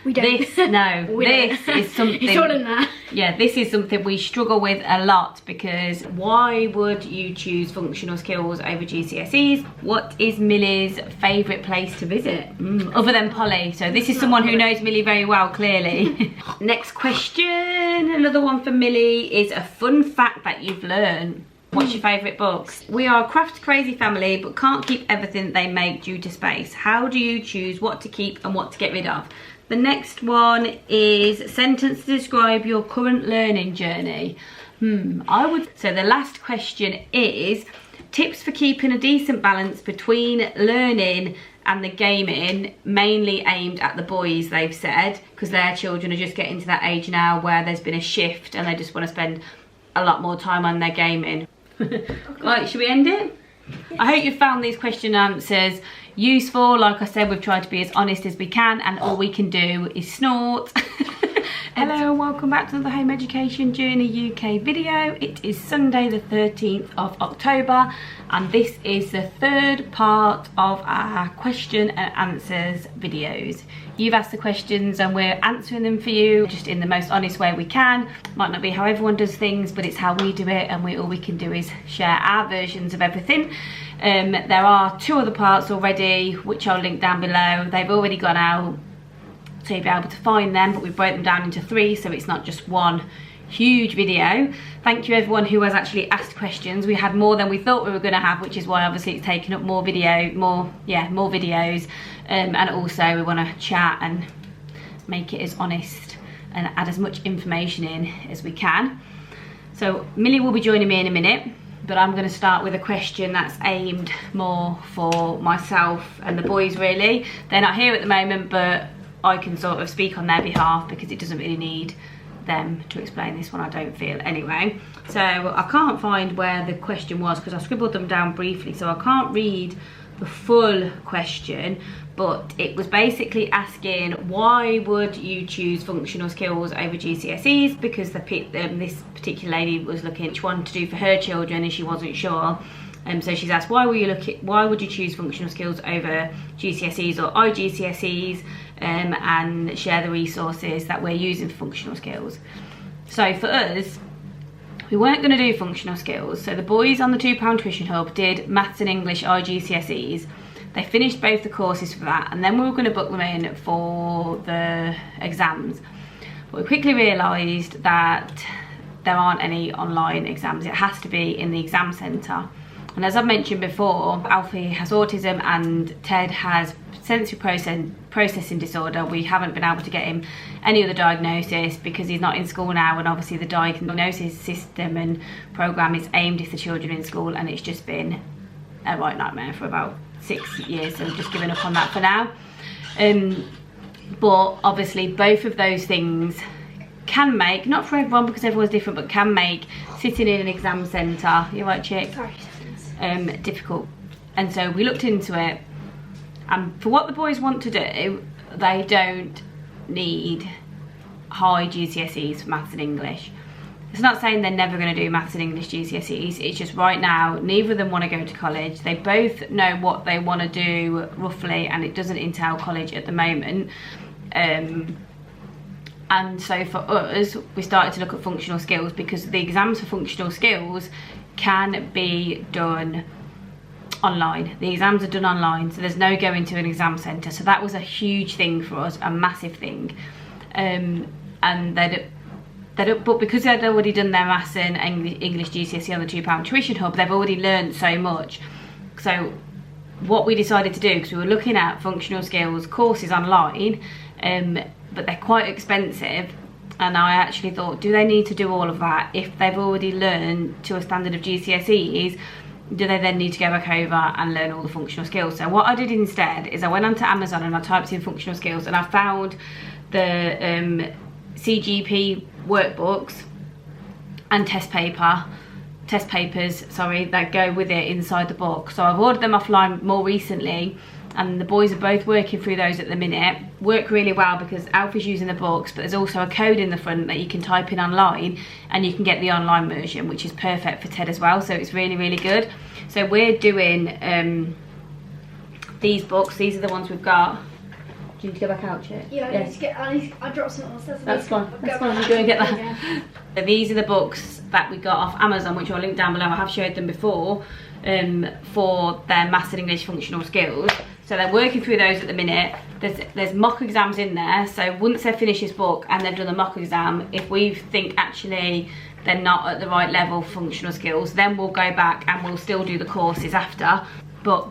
We don't. This is something. It's all in there. Yeah, this is something we struggle with a lot, because why would you choose functional skills over GCSEs? What is Millie's favourite place to visit? Other than Polly. So this is someone who knows Millie very well, clearly. Next question, another one for Millie, is a fun fact that you've learned. What's your favourite books? We are a craft crazy family but can't keep everything they make due to space. How do you choose what to keep and what to get rid of? The next one is sentence to describe your current learning journey. So the last question is tips for keeping a decent balance between learning and the gaming, mainly aimed at the boys, they've said, because their children are just getting to that age now where there's been a shift and they just want to spend a lot more time on their gaming. Right, should we end it? I hope you found these question answers useful. Like I said, we've tried to be as honest as we can, and all we can do is snort. Hello and welcome back to the Home Education Journey UK video. It is Sunday the 13th of October and this is the third part of our question and answers videos. You've asked the questions and we're answering them for you just in the most honest way we can. Might not be how everyone does things, but it's how we do it, and all we can do is share our versions of everything. There are 2 other parts already which I'll link down below. They've already gone out, so you'll be able to find them, but we broke them down into 3, so it's not just one huge video. Thank you everyone who has actually asked questions. We had more than we thought we were going to have, which is why obviously it's taken up more videos, and also we want to chat and make it as honest and add as much information in as we can. So Millie will be joining me in a minute, but I'm going to start with a question that's aimed more for myself and the boys really. They're not here at the moment, but I can sort of speak on their behalf because it doesn't really need them to explain this one, I don't feel. Anyway, so I can't find where the question was because I scribbled them down briefly, so I can't read the full question, but it was basically asking why would you choose functional skills over GCSEs, because this particular lady was looking at which one to do for her children and she wasn't sure. So she's asked why would you choose functional skills over GCSEs or IGCSEs, and share the resources that we're using for functional skills. So for us, we weren't going to do functional skills. So the boys on the £2 tuition hub did maths and English IGCSEs. They finished both the courses for that, and then we were going to book them in for the exams. But we quickly realised that there aren't any online exams. It has to be in the exam centre. And as I've mentioned before, Alfie has autism and Ted has sensory processing disorder. We haven't been able to get him any other diagnosis because he's not in school now, and obviously the diagnosis system and programme is aimed at the children in school, and it's just been a right nightmare for about 6 years, so we've just given up on that for now. But obviously both of those things can make, not for everyone because everyone's different, but can make sitting in an exam centre, you're right chick, difficult. And so we looked into it, and for what the boys want to do, they don't need high GCSEs for maths and English. It's not saying they're never going to do maths and English GCSEs, it's just right now neither of them want to go to college. They both know what they want to do roughly, and it doesn't entail college at the moment. And so for us, we started to look at functional skills because the exams for functional skills can be done online. The exams are done online, so there's no going to an exam centre. So that was a huge thing for us, a massive thing. But because they'd already done their maths and English GCSE on the £2 tuition hub, they've already learned so much. So what we decided to do, because we were looking at functional skills courses online, but they're quite expensive, and I actually thought, do they need to do all of that if they've already learned to a standard of GCSEs? Do they then need to go back over and learn all the functional skills? So what I did instead is I went onto Amazon and I typed in functional skills, and I found the CGP workbooks and test papers that go with it inside the book. So I've ordered them offline more recently, and the boys are both working through those at the minute. Work really well because Alfie's using the books, but there's also a code in the front that you can type in online and you can get the online version, which is perfect for Ted as well, so it's really, really good. So we're doing these books. These are the ones we've got. Do you need to go back out, Chip? Yeah, I need to get. I dropped something else. That's fine. That's fine. You go and get that. Yeah. So these are the books that we got off Amazon, which I'll link down below. I have showed them before, for their Maths and English functional skills. So they're working through those at the minute. There's mock exams in there. So once they finish this book and they've done the mock exam, if we think actually they're not at the right level for functional skills, then we'll go back and we'll still do the courses after. But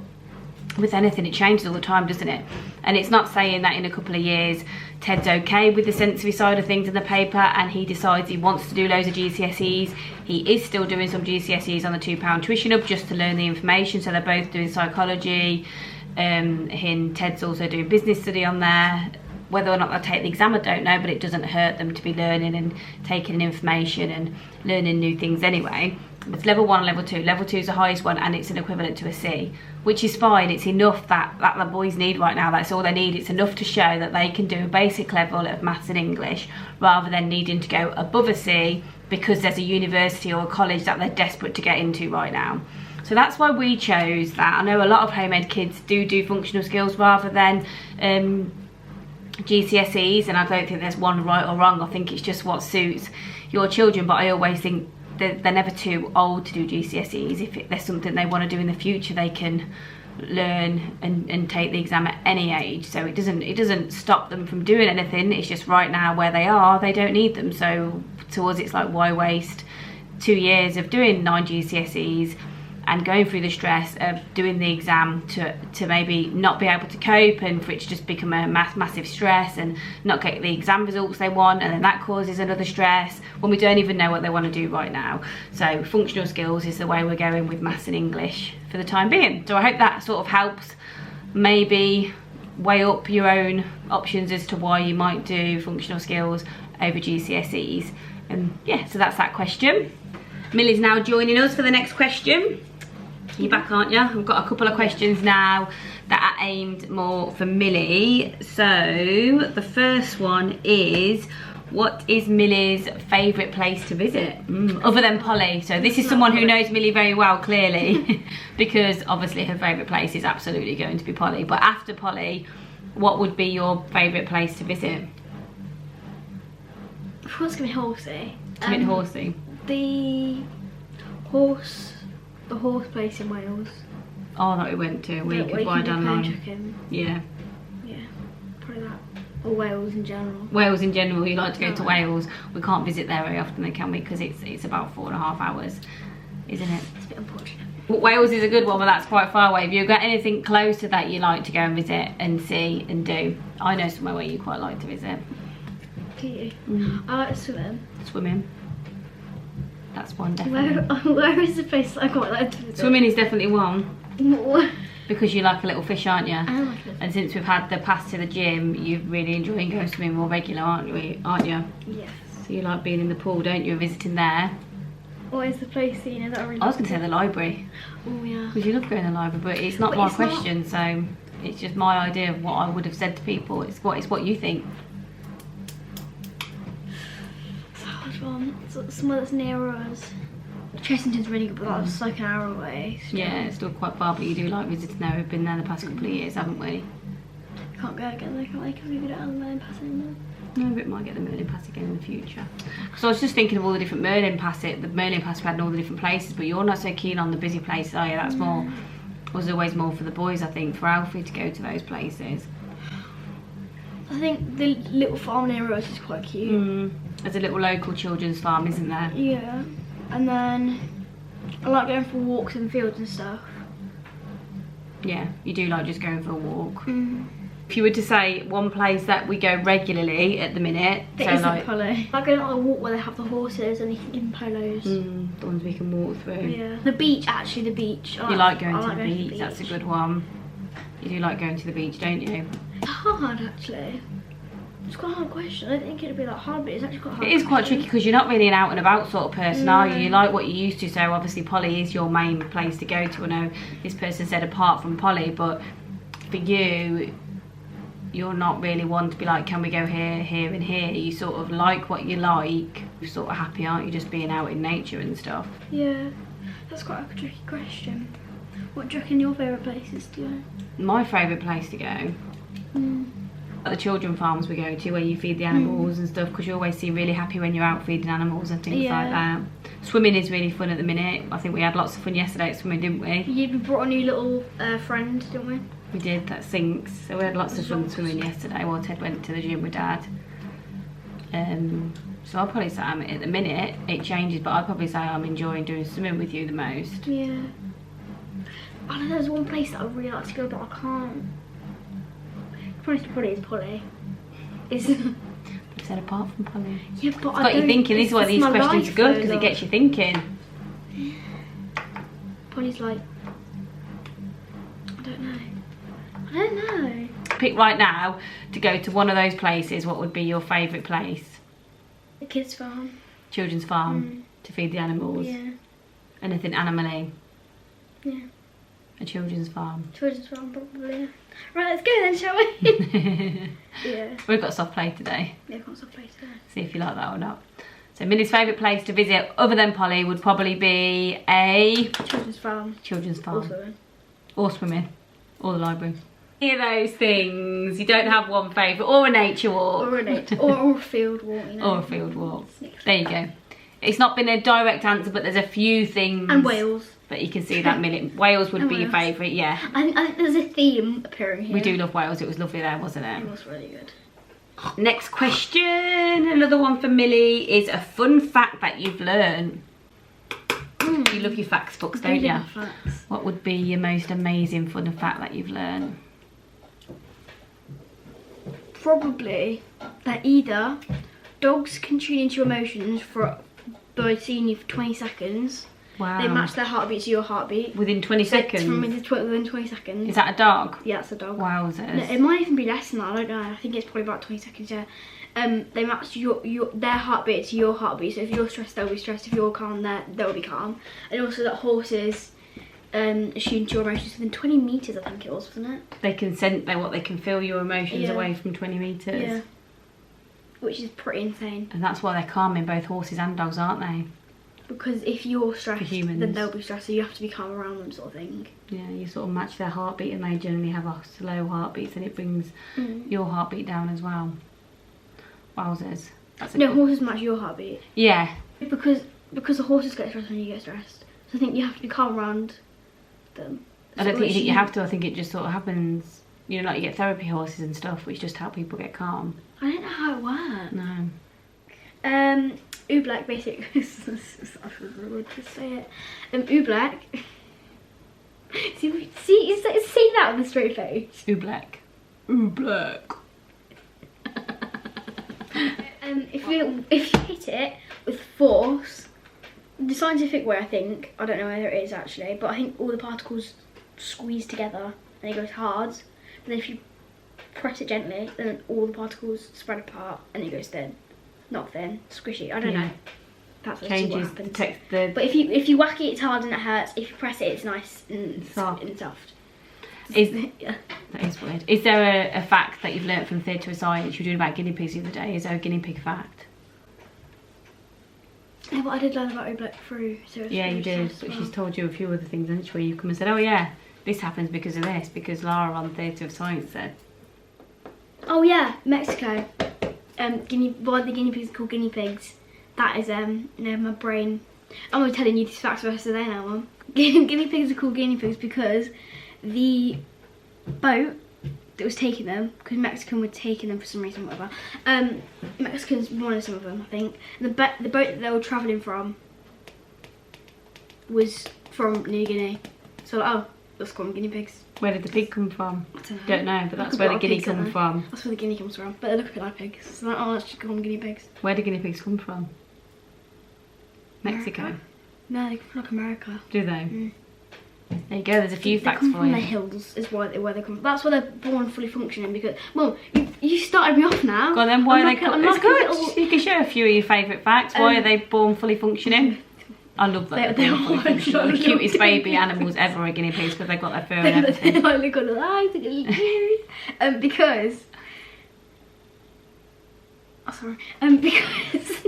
with anything, it changes all the time, doesn't it? And it's not saying that in a couple of years Ted's okay with the sensory side of things in the paper and he decides he wants to do loads of GCSEs. He is still doing some GCSEs on the £2 tuition hub just to learn the information. So they're both doing psychology. Ted's also doing business study on there. Whether or not they'll take the exam, I don't know, but it doesn't hurt them to be learning and taking in information and learning new things anyway. It's level 1 and level 2. Level 2 is the highest one and it's an equivalent to a C, which is fine. It's enough that the boys need right now. That's all they need. It's enough to show that they can do a basic level of maths and English rather than needing to go above a C because there's a university or a college that they're desperate to get into right now. So that's why we chose that. I know a lot of home ed kids do functional skills rather than GCSEs, and I don't think there's one right or wrong. I think it's just what suits your children, but I always think they're never too old to do GCSEs. If there's something they want to do in the future, they can learn and take the exam at any age. So it doesn't stop them from doing anything. It's just right now where they are, they don't need them. So to us, it's like, why waste 2 years of doing 9 GCSEs and going through the stress of doing the exam to maybe not be able to cope and for it to just become a massive stress and not get the exam results they want, and then that causes another stress when we don't even know what they want to do right now. So functional skills is the way we're going with maths and English for the time being. So I hope that sort of helps maybe weigh up your own options as to why you might do functional skills over GCSEs. And yeah, so that's that question. Millie's now joining us for the next question. You're back, aren't you? I've got a couple of questions now that are aimed more for Millie. So the first one is, what is Millie's favourite place to visit? Other than Polly. So this is someone who knows Millie very well, clearly, because obviously her favourite place is absolutely going to be Polly. But after Polly, what would be your favourite place to visit? Of course, it's going to be Horsey. Horsey. The horse place in Wales. Oh, that we went to. We could ride online. Yeah. Yeah, probably that. Or Wales in general. Wales in general. You like to go to Wales. We can't visit there very often, can we? Because it's about 4.5 hours, isn't it? It's a bit unfortunate. But Wales is a good one, but that's quite far away. Have you got anything close to that you like to go and visit and see and do? I know somewhere where you quite like to visit. Do you? I like swimming. Swimming. That's one, definitely. Where is the place that I quite like to visit? Swimming is definitely one. What? Because you like a little fish, aren't you? I like fish. And since we've had the pass to the gym, you're really enjoying going swimming more regular, aren't you? Yes. So you like being in the pool, don't you, and visiting there? What is the place that that I really I was going to say the library. Oh, yeah. Because you love going to the library, but it's not my question, so it's just my idea of what I would have said to people. It's what you think. Somewhere that's near us. Chessington's really good, but that's like an hour away. Still. Yeah, it's still quite far, but you do like visiting there. We've been there the past couple of years, haven't we? Can't go again, I can't like if we don't have the Merlin Pass anymore. No, but might get the Merlin Pass again in the future. So I was just thinking of all the different Merlin Pass we had in all the different places, but you're not so keen on the busy places, are you? That's more, was always more for the boys, I think, for Alfie to go to those places. I think the little farm near us is quite cute. There's a little local children's farm, isn't there? Yeah. And then I like going for walks in fields and stuff. Yeah, you do like just going for a walk. If you were to say one place that we go regularly at the minute, It so isn't like Polly. I go on a walk where they have the horses and you can give them polos. the ones we can walk through. Yeah. The beach, actually, the beach. You like going to the beach, that's a good one. You do like going to the beach, don't you? It's hard, actually. It's quite a hard question. I didn't think it'd be that hard, but it's actually quite hard. It is quite tricky because you're not really an out and about sort of person, are you? You like what you're used to, so obviously Polly is your main place to go to. I know this person said apart from Polly, but for you, you're not really one to be like, can we go here, here and here? You sort of like what you like. You're sort of happy, aren't you, just being out in nature and stuff? Yeah, that's quite a tricky question. What do you reckon your favourite places to go? My favourite place to go? the children farms we go to where you feed the animals and stuff, because you always seem really happy when you're out feeding animals and things like that. Swimming is really fun at the minute. I think we had lots of fun yesterday at swimming, didn't we? Yeah, we brought a new little friend, didn't we? We did, that sinks. So we had lots of fun swimming yesterday while Ted went to the gym with Dad. So I'll probably say at the minute it changes, but I'd probably say I'm enjoying doing swimming with you the most. Yeah. I know there's one place that I really like to go, but I can't. Probably is Polly. You said apart from Polly. Yeah, but it's got you thinking. This is why these questions are good, because it gets you thinking. Polly's like, I don't know. Pick right now to go to one of those places. What would be your favourite place? The kids' farm. Children's farm to feed the animals. Yeah. Anything animally. Yeah. A children's farm. Children's farm, probably. Right, let's go then, shall we? Yeah. We've got soft play today. Yeah, we've got soft play today. See if you like that or not. So Millie's favourite place to visit, other than Polly, would probably be a children's farm. Children's farm. Or swimming. Or swimming. Or the library. Any of those things. You don't have one favourite. Or a nature walk. Or a nature or a field walk, you know. Or a field walk. There you go. It's not been a direct answer, but there's a few things. And Wales. That you can see that Millie. Wales would be your favourite, yeah. I think there's a theme appearing here. We do love Wales. It was lovely there, wasn't it? It was really good. Next question. Another one for Millie is a fun fact that you've learned. You love your facts books, don't you? Facts. What would be your most amazing fun fact that you've learned? Probably that either dogs can tune into your emotions by seeing you for 20 seconds. Wow. They match their heartbeat to your heartbeat. Within 20 seconds? Within 20 seconds. Is that a dog? Yeah, it's a dog. Wowzers. No, it might even be less than that, I don't know. I think it's probably about 20 seconds, yeah. They match their heartbeat to your heartbeat. So if you're stressed, they'll be stressed. If you're calm, they'll be calm. And also that horses attune to your emotions within 20 metres, I think it was, wasn't it? They can sense what they can feel your emotions away from 20 metres. Yeah. Which is pretty insane. And that's why they're calming both horses and dogs, aren't they? Because if you're stressed, then they'll be stressed, so you have to be calm around them, sort of thing. Yeah, you sort of match their heartbeat, and they generally have a slow heartbeat, and it brings your heartbeat down as well. Wowzers. Horses match your heartbeat. Yeah. Because the horses get stressed when you get stressed. So I think you have to be calm around them. I don't think you have to. I think it just sort of happens. You know, like you get therapy horses and stuff, which just help people get calm. I don't know how it works. No. Oobleck, basically. I should just say it. Oobleck. see that with a straight face. Oobleck. Oobleck. If you hit it with force, the scientific way, I think, I don't know whether it is actually, but I think all the particles squeeze together and it goes hard. But then if you press it gently, then all the particles spread apart and it goes thin. Not thin, squishy. I don't know. That's what changes happens. But if you whack it, it's hard and it hurts. If you press it, it's nice and soft. Yeah. That is weird. Is there a fact that you've learnt from theatre of science? You were doing about guinea pigs the other day. Is there a guinea pig fact? Yeah, but I did learn about Oobleck through. Yeah, you did. But she's told you a few other things, hasn't she? Where you've come and said, oh yeah, this happens because of this, because Lara on Theatre of Science said. Oh yeah, Mexico. The guinea pigs are called guinea pigs. That is my brain. I'm telling you these facts for the rest of the day now, Mum. Guinea pigs are called guinea pigs because the boat that was taking them, because Mexican were taking them for some reason, whatever. Mexicans wanted some of them, I think. The boat that they were travelling from was from New Guinea. So like, let's call them guinea pigs. Where did the pig come from? I don't know, but that's where the guinea comes from. That's where the guinea comes from. But they look a bit like pigs. So like, let's just call them guinea pigs. Where do guinea pigs come from? Mexico? America? No, they come from like America. Do they? Mm. There you go, there's a few facts for you. They come from the hills, is where they come from. That's where they're born fully functioning, because... Mum, you started me off now. Go on then, why are they... It's good, you can share a few of your favourite facts. Why are they born fully functioning? I love that they're born fully functioning. The cutest baby animals ever are guinea pigs, because they've got their fur and everything. They've only got eyes, they've got little ears. Because... Oh, sorry. Because...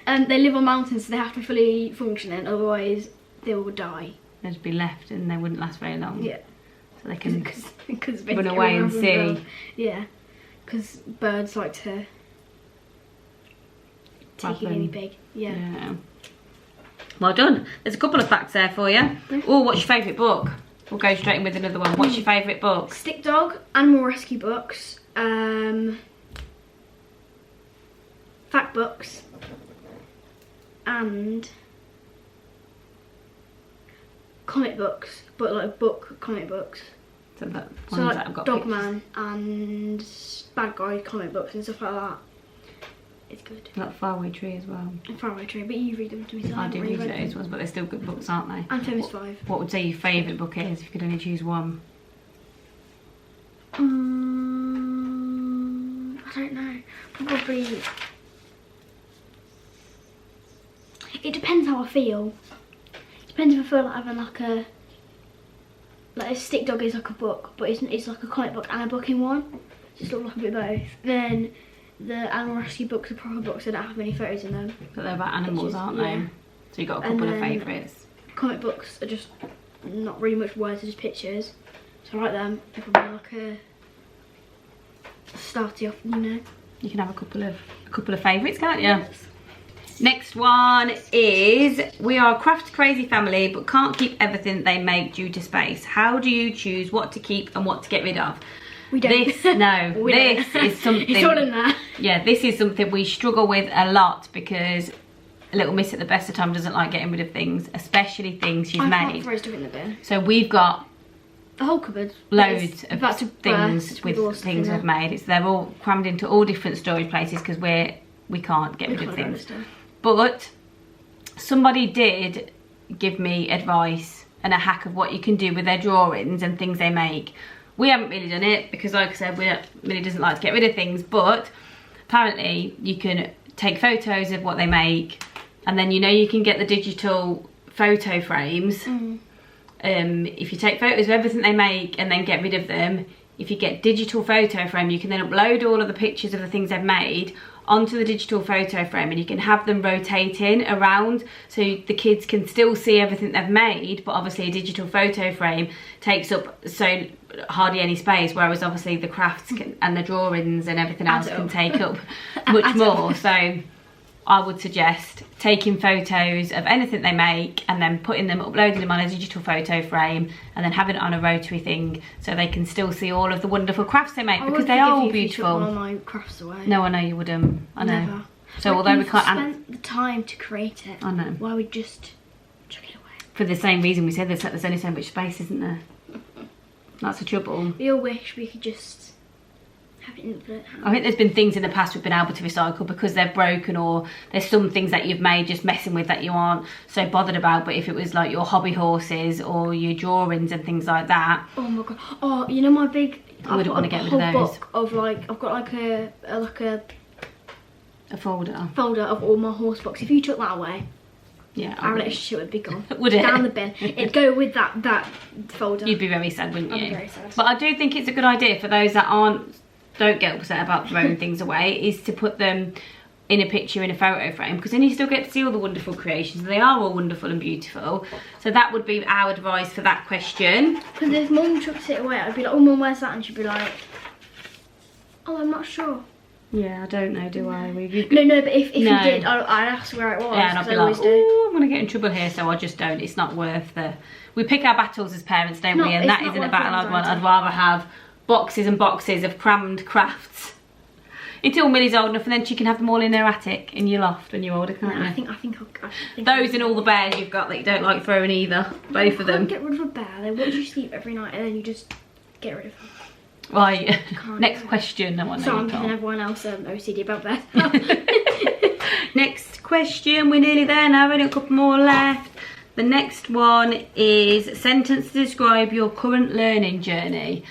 they live on mountains, so they have to be fully functioning, otherwise they will die. They'd be left and they wouldn't last very long. Yeah. So they can Cause run away and see. Yeah, because birds like to take a guinea pig. Yeah. Well done. There's a couple of facts there for you. Oh, what's your favourite book? We'll go straight in with another one. What's your favourite book? Stick Dog, animal rescue books, fact books, and comic books, but like comic books. So So like like I've got Dogman and Bad Guy comic books and stuff like that. It's good. Like Faraway Tree as well. And Faraway Tree, but you read them to me. So I do really read those ones, but they're still good books, aren't they? And Famous 5. What would say your favourite book is if you could only choose one? I don't know. Probably. It depends how I feel. Depends if I feel like having like a Stick Dog is like a book, but it's like a comic book and a book in one. Just look like a bit of both. Then the animal rescue books are proper books that don't have many photos in them. But they're about animals, aren't they? Yeah. So you got a couple of favourites. Comic books are just not really much words, they're just pictures. So I like them. They're probably like a starty off, you know. You can have a couple of favourites, can't you? Yes. Next one is, we are a craft crazy family but can't keep everything they make due to space. How do you choose what to keep and what to get rid of? We don't. This is something. It's all in there. Yeah, this is something we struggle with a lot because little Miss at the best of time doesn't like getting rid of things, especially things she's made. I can't throw stuff in the bin. So we've got the whole cupboard. Loads of things with things we've made. They're all crammed into all different storage places because we can't get rid of things. But somebody did give me advice and a hack of what you can do with their drawings and things they make. We haven't really done it because, like I said, Millie doesn't like to get rid of things, but apparently you can take photos of what they make, and then you can get the digital photo frames. If you take photos of everything they make and then get rid of them, if you get digital photo frame, you can then upload all of the pictures of the things they've made onto the digital photo frame, and you can have them rotating around so the kids can still see everything they've made, but obviously a digital photo frame takes up so hardly any space, whereas obviously the crafts and the drawings and everything else can take up much more. So I would suggest taking photos of anything they make and then uploading them on a digital photo frame and then having it on a rotary thing so they can still see all of the wonderful crafts they make, because they are all beautiful. I would forgive you if you took one of my crafts away. No, I know you wouldn't. I know. Never. So although we can't spent the time to create it, I know. why would just chuck it away? For the same reason we said there's only so much space, isn't there? That's the trouble. We all wish we could just have it infinite. I think there's been things in the past we've been able to recycle because they're broken, or there's some things that you've made just messing with that you aren't so bothered about. But if it was like your hobby horses or your drawings and things like that. Oh my god. Oh, you know my big... I wouldn't want to get rid of those. Book of like, I've got like a folder. Folder of all my horse books. If you took that away, yeah, our relationship would be gone. Would it? Down the bin. It'd go with that folder. You'd be very sad, wouldn't you? I'd be very sad. But I do think it's a good idea for those that don't get upset about throwing things away, is to put them in a picture in a photo frame, because then you still get to see all the wonderful creations. They are all wonderful and beautiful. So that would be our advice for that question. Because if Mum chucks it away, I'd be like, oh Mum, where's that? And she'd be like, oh, I'm not sure. Yeah, I don't know, do I? No, but if you did, I'd ask where it was. Yeah, and I'd be like, oh, I'm going to get in trouble here, so I just don't. It's not worth the... We pick our battles as parents, don't we? And that isn't a battle I'd want. I'd rather have boxes and boxes of crammed crafts until Millie's old enough, and then she can have them all in her attic in your loft when you're older, can't you? I think those and all the bears you've got that you don't like throwing either. Both of them. Get rid of a bear. They watch you sleep every night, and then you just get rid of them. Right. Next question. I want to know. So I'm giving everyone else OCD about bears. Next question. We're nearly there now. Only a couple more left. The next one is sentence to describe your current learning journey.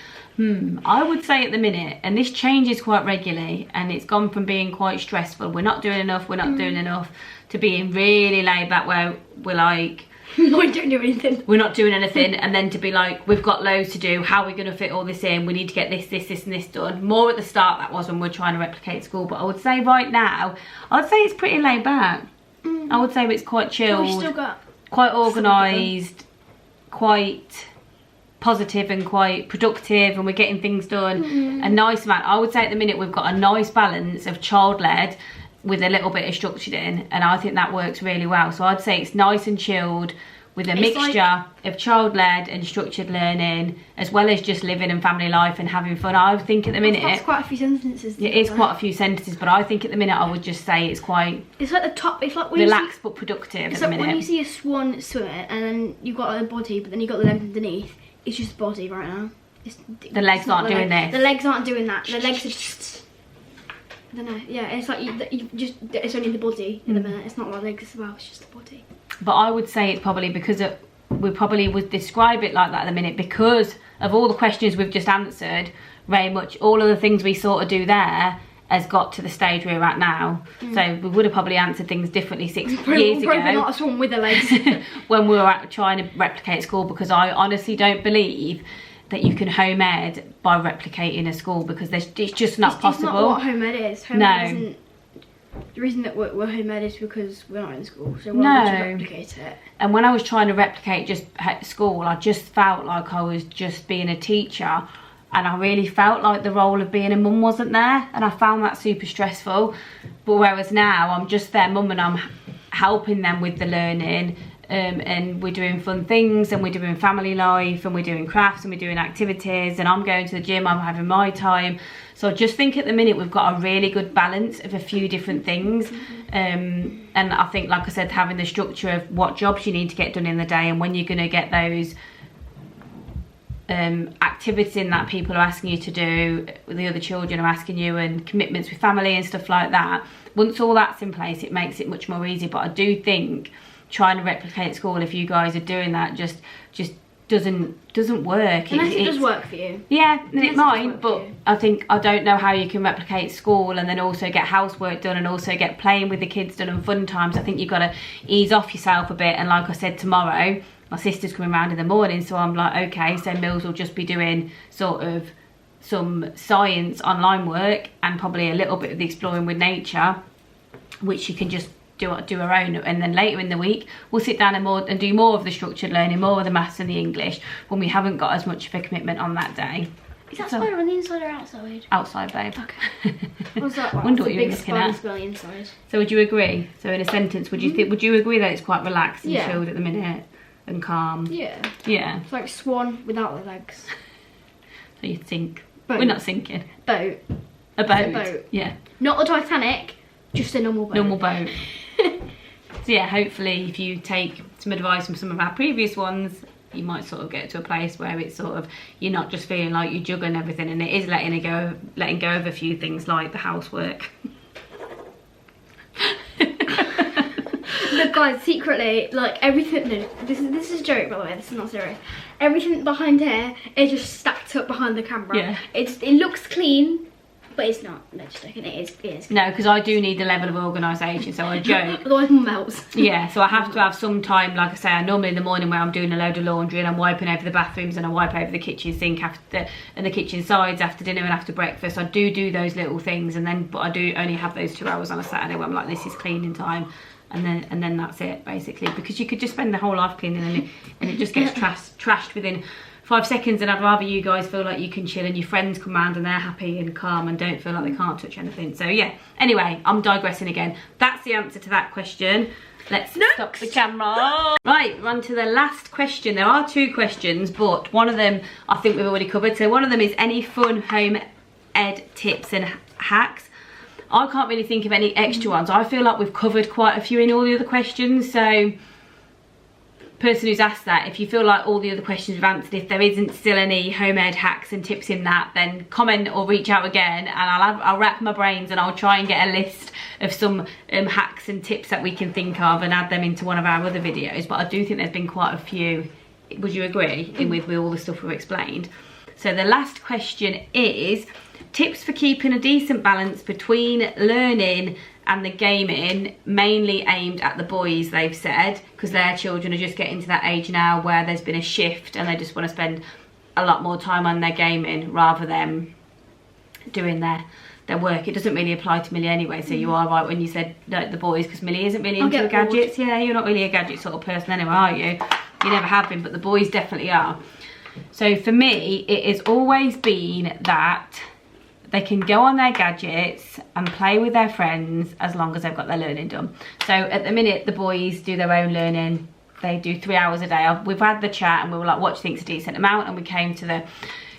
I would say at the minute, and this changes quite regularly, and it's gone from being quite stressful, we're not doing enough, to being really laid back where we're like, we don't do anything. We're not doing anything, and then to be like, we've got loads to do, how are we going to fit all this in? We need to get this and this done. More at the start that was when we're trying to replicate school, but I would say right now, I'd say it's pretty laid back. I would say it's quite chilled, We've still got quite organised, quite positive and quite productive, and we're getting things done a nice amount. I would say at the minute we've got a nice balance of child-led with a little bit of structured in, and I think that works really well. So I'd say it's nice and chilled with a mixture of child-led and structured learning, as well as just living and family life and having fun. I think at the minute that's quite a few sentences. It is quite a few sentences, but I think at the minute I would just say it's quite, it's like the top, it's like when relaxed but productive. It's at like the minute. when you see a swan swim it, and then you've got the body, but then you've got the legs underneath. It's just the body right now. The legs aren't doing this. The legs aren't doing that. The legs are just, I don't know. Yeah, it's like you just, it's only the body in the minute. It's not like legs as well. It's just the body. But I would say it's probably because we probably would describe it like that at the minute because of all the questions we've just answered. Very much all of the things we sort of do there has got to the stage we're at now. So we would have probably answered things differently 6 years ago. Probably not a swan with the legs. When we were trying to replicate school, because I honestly don't believe that you can home ed by replicating a school, because it's just not possible. It's not what home ed is. Home ed isn't. The reason that we're home ed is because we're not in school, so why would you replicate it? And when I was trying to replicate just school, I just felt like I was just being a teacher, and I really felt like the role of being a mum wasn't there, and I found that super stressful. But whereas now I'm just their mum and I'm helping them with the learning, and we're doing fun things, and we're doing family life, and we're doing crafts, and we're doing activities, and I'm going to the gym, I'm having my time. So I just think at the minute we've got a really good balance of a few different things. And I think, like I said, having the structure of what jobs you need to get done in the day, and when you're going to get those activities in that people are asking you to do, the other children are asking you, and commitments with family and stuff like that. Once all that's in place, it makes it much more easy. But I do think trying to replicate school, if you guys are doing that, just doesn't work. Unless it does work for you. Yeah, and it might, but I don't know how you can replicate school and then also get housework done and also get playing with the kids done and fun times. I think you've got to ease off yourself a bit. And like I said, tomorrow my sister's coming around in the morning, so I'm like, okay, so Mills will just be doing sort of some science online work and probably a little bit of the exploring with nature, which you can just do our own. And then later in the week we'll sit down and do more of the structured learning, more of the maths and the English, when we haven't got as much of a commitment on that day. Is that spider on the inside or outside? Outside, babe. Okay. I was like, well, wonder what you're looking at. On the inside. So would you agree? So in a sentence, would you agree that it's quite relaxed and chilled at the minute and calm? Yeah. Yeah. It's like swan without the legs. So you think boat. We're not sinking. Boat. A boat. A boat. Yeah. Not the Titanic, just a normal boat. Normal boat. So yeah, hopefully if you take some advice from some of our previous ones, you might sort of get to a place where it's sort of, you're not just feeling like you're juggling everything, and it is letting go of a few things like the housework. Look guys, secretly, like everything, no, this is a joke by the way, this is not serious. Everything behind here is just stacked up behind the camera. Yeah. It looks clean, but it's not. No, just joking, it is. No, because I do need the level of organisation, so I joke. Otherwise mum melts. Yeah, so I have to have some time, like I say, I normally in the morning where I'm doing a load of laundry and I'm wiping over the bathrooms and I wipe over the kitchen sink after, and the kitchen sides after dinner and after breakfast. I do those little things, and then, but I do only have those 2 hours on a Saturday where I'm like, this is cleaning time. And then that's it, basically, because you could just spend the whole life cleaning and it just gets trashed within 5 seconds. And I'd rather you guys feel like you can chill and your friends come round and they're happy and calm and don't feel like they can't touch anything. So yeah, anyway, I'm digressing again. That's the answer to that question. Let's stop the camera. Right, we're on to the last question. There are 2 questions, but one of them I think we've already covered. So one of them is any fun home ed tips and hacks. I can't really think of any extra ones. I feel like we've covered quite a few in all the other questions. So, person who's asked that, if you feel like all the other questions we've answered, if there isn't still any home ed hacks and tips in that, then comment or reach out again, and I'll rack my brains and I'll try and get a list of some hacks and tips that we can think of and add them into one of our other videos. But I do think there's been quite a few. Would you agree with all the stuff we've explained? So the last question is tips for keeping a decent balance between learning and the gaming, mainly aimed at the boys, they've said, because their children are just getting to that age now where there's been a shift and they just want to spend a lot more time on their gaming rather than doing their work. It doesn't really apply to Millie anyway, so you are right when you said the boys, because Millie isn't really into gadgets. Yeah, you're not really a gadget sort of person anyway, are you? You never have been, but the boys definitely are. So for me, it has always been that they can go on their gadgets and play with their friends as long as they've got their learning done. So at the minute, the boys do their own learning. They do 3 hours a day. We've had the chat and we were like, what do you think's a decent amount? And we came to the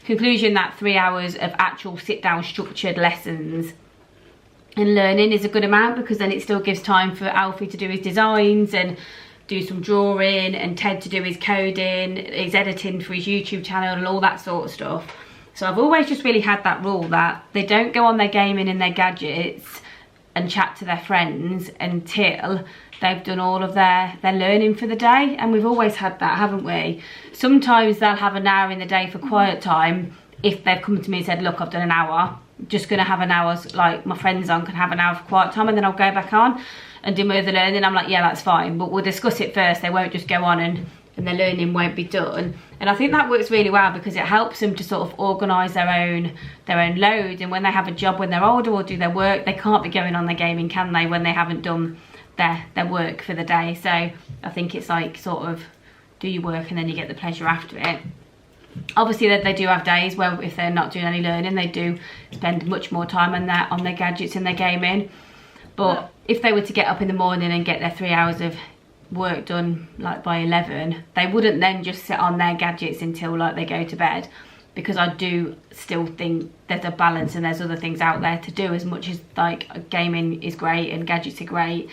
conclusion that 3 hours of actual sit-down structured lessons and learning is a good amount, because then it still gives time for Alfie to do his designs and do some drawing, and Ted to do his coding, his editing for his YouTube channel and all that sort of stuff. So I've always just really had that rule that they don't go on their gaming and their gadgets and chat to their friends until they've done all of their learning for the day. And we've always had that, haven't we? Sometimes they'll have an hour in the day for quiet time if they've come to me and said, look, I've done an hour, just gonna have an hour, like my friends on can have an hour for quiet time, and then I'll go back on and do my other learning. I'm like, yeah, that's fine, but we'll discuss it first. They won't just go on and their learning won't be done. And I think that works really well, because it helps them to sort of organise their own load. And when they have a job when they're older or do their work, they can't be going on their gaming, can they, when they haven't done their work for the day. So I think it's like sort of do your work and then you get the pleasure after it. Obviously they do have days where if they're not doing any learning, they do spend much more time on their gadgets and their gaming. But if they were to get up in the morning and get their 3 hours of work done like by 11, they wouldn't then just sit on their gadgets until like they go to bed, because I do still think there's a balance and there's other things out there to do. As much as like gaming is great and gadgets are great,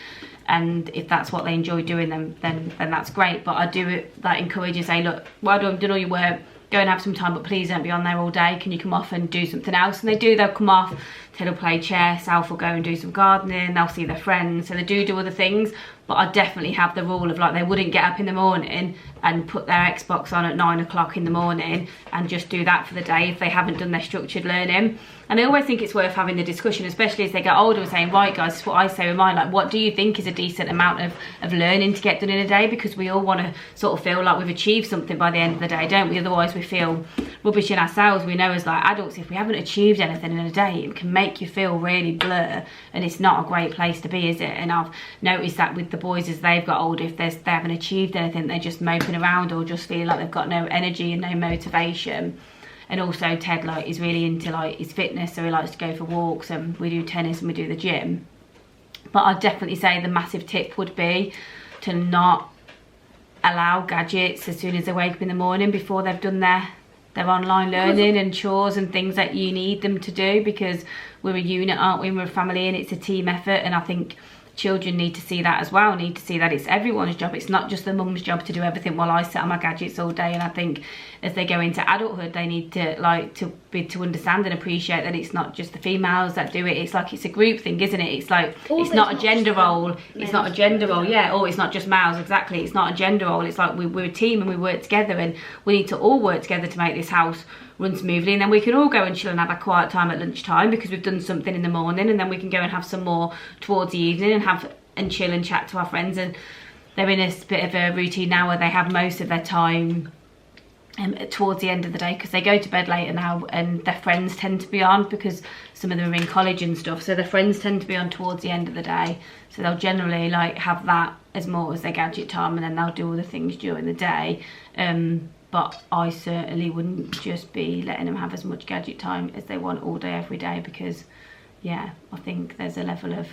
and if that's what they enjoy doing, then that's great. But I do like encourage and say, look, well done, done all your work, go and have some time, but please don't be on there all day. Can you come off and do something else? And they do, they'll come off, Ted will play chess, Alf will go and do some gardening, they'll see their friends, so they do other things. But I definitely have the rule of like, they wouldn't get up in the morning and put their Xbox on at 9 o'clock in the morning and just do that for the day if they haven't done their structured learning. And I always think it's worth having the discussion, especially as they get older, and saying, right guys, this is what I say with mine, like what do you think is a decent amount of learning to get done in a day? Because we all want to sort of feel like we've achieved something by the end of the day, don't we? Otherwise we feel rubbish in ourselves. We know as like adults, if we haven't achieved anything in a day, it can make you feel really blur, and it's not a great place to be, is it? And I've noticed that with the boys as they've got older, if they haven't achieved anything, they're just moping around or just feeling like they've got no energy and no motivation. And also Ted like is really into like his fitness, so he likes to go for walks, and we do tennis and we do the gym. But I'd definitely say the massive tip would be to not allow gadgets as soon as they wake up in the morning before they've done their online learning and chores and things that you need them to do, because we're a unit, aren't we? We're a family and it's a team effort. And I think children need to see that as well, need to see that it's everyone's job. It's not just the mum's job to do everything while I sit on my gadgets all day. And I think as they go into adulthood, they need to like to understand and appreciate that it's not just the females that do it. It's like it's a group thing, isn't it? It's like it's not a gender role. It's not a gender role, yeah. Or it's not just males, exactly. It's not a gender role. It's like we're a team and we work together, and we need to all work together to make this house run smoothly. And then we can all go and chill and have a quiet time at lunchtime because we've done something in the morning, and then we can go and have some more towards the evening and chill and chat to our friends. And they're in a bit of a routine now where they have most of their time towards the end of the day, because they go to bed later now and their friends tend to be on, because some of them are in college and stuff, so their friends tend to be on towards the end of the day. So they'll generally like have that as more as their gadget time, and then they'll do all the things during the day. But I certainly wouldn't just be letting them have as much gadget time as they want all day every day, because yeah, I think there's a level of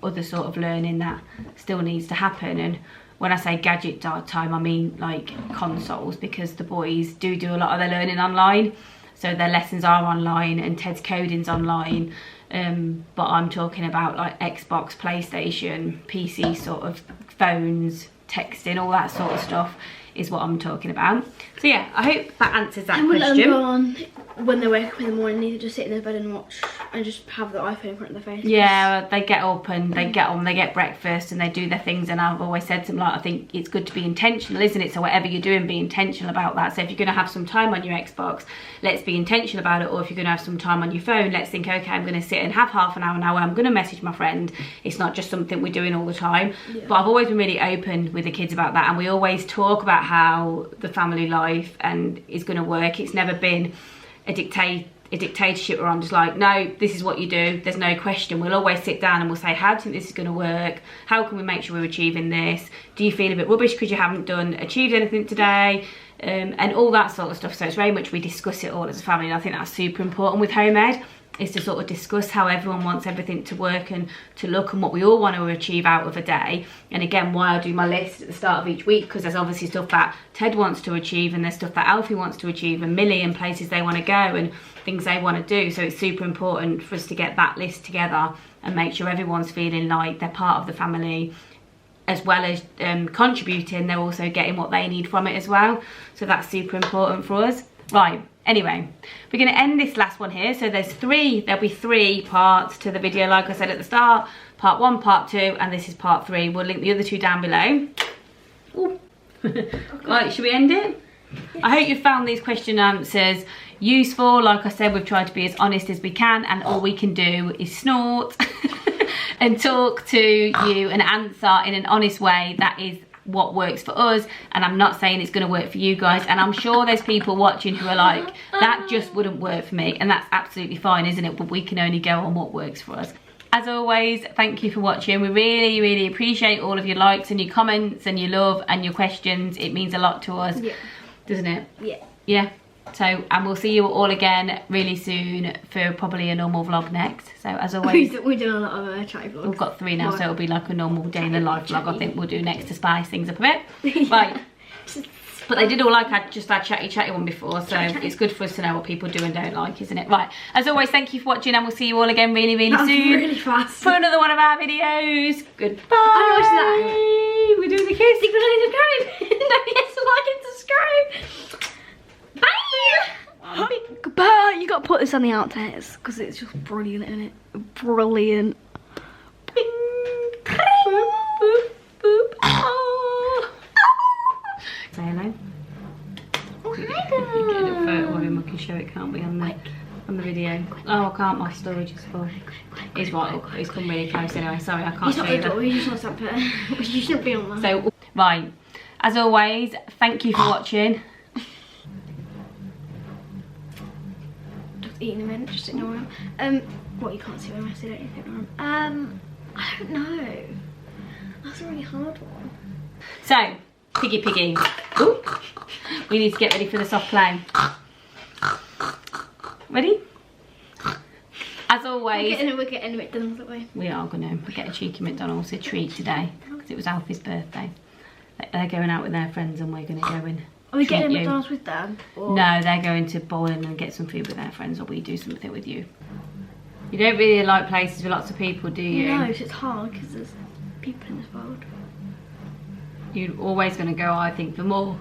other sort of learning that still needs to happen. And when I say gadget time, I mean like consoles, because the boys do a lot of their learning online, so their lessons are online and Ted's coding's online. But I'm talking about like Xbox, PlayStation, PC sort of phones, texting, all that sort of stuff is what I'm talking about. So yeah, I hope that answers that question. Let them go on when they wake up in the morning, they just sit in their bed and watch and just have the iPhone in front of their face. Yeah, they get up and they get on, they get breakfast and they do their things. And I've always said to them, like, I think it's good to be intentional, isn't it? So whatever you're doing, be intentional about that. So if you're going to have some time on your Xbox, let's be intentional about it. Or if you're going to have some time on your phone, let's think, okay, I'm going to sit and have half an hour now where I'm going to message my friend. It's not just something we're doing all the time. Yeah. But I've always been really open with the kids about that, and we always talk about how the family life and is going to work. It's never been a a dictatorship where I'm just like, no, this is what you do, there's no question. We'll always sit down and we'll say, how do you think this is going to work? How can we make sure we're achieving this? Do you feel a bit rubbish because you haven't achieved anything today? And all that sort of stuff. So it's very much we discuss it all as a family, and I think that's super important with home ed, is to sort of discuss how everyone wants everything to work and to look, and what we all want to achieve out of a day. And again, why I do my list at the start of each week, because there's obviously stuff that Ted wants to achieve, and there's stuff that Alfie wants to achieve, and Millie, and places they want to go and things they want to do. So it's super important for us to get that list together and make sure everyone's feeling like they're part of the family, as well as contributing, they're also getting what they need from it as well. So that's super important for us. Right, anyway, we're going to end this last one here. So there'll be 3 parts to the video, like I said at the start. Part 1, part 2, and this is part 3. We'll link the other 2 down below. Right, should we end it? Yes. I hope you found these question answers useful. Like I said, we've tried to be as honest as we can, and all we can do is snort and talk to you and answer in an honest way. That is what works for us, and I'm not saying it's going to work for you guys, and I'm sure there's people watching who are like, that just wouldn't work for me, and that's absolutely fine, isn't it? But we can only go on what works for us. As always, thank you for watching. We really, really appreciate all of your likes and your comments and your love and your questions. It means a lot to us, doesn't it? Yeah. So, and we'll see you all again really soon for probably a normal vlog next. So as always, we're doing a lot of chatty vlogs. We've got 3 now, so it'll be like a normal day in the life vlog. I think we'll do next to spice things up a bit. Right. But they did all like our chatty one before, so it's good for us to know what people do and don't like, isn't it? Right. As always, thank you for watching, and we'll see you all again really, really soon. Really fast. For another one of our videos. Goodbye. I We're doing the kiss. subscribe. No, yes, like and subscribe. Bye. Goodbye. You got to put this on the outtakes because it's just brilliant, isn't it? Brilliant. Bing. Boop, boop, boop. Oh. Say hello. Oh, You get a photo of him, I can show it, can't we, on the video? Oh, I can't, my storage is full. He's right up, he's come really close anyway, sorry, I can't show you that. He's not up there. You shouldn't be on that. So, right, as always, thank you for watching. Just eating a minute, just ignore him. What, you can't see where I said it, ignore him. I don't know. That's a really hard one. So, piggy. Ooh. We need to get ready for the soft play. Ready? As always, we're getting a McDonald's that way. We are going to get a cheeky McDonald's, a treat today, because it was Alfie's birthday. They're going out with their friends and we're going to go in. Are we getting a McDonald's with them? Or? No, they're going to Bowling and get some food with their friends, or we do something with you. You don't really like places with lots of people, do you? No, it's hard because there's people in this world. You're always going to go, I think, for more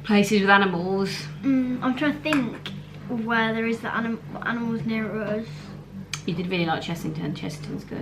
places with animals. I'm trying to think where there is the animals near us. You did really like Chessington. Chessington's good.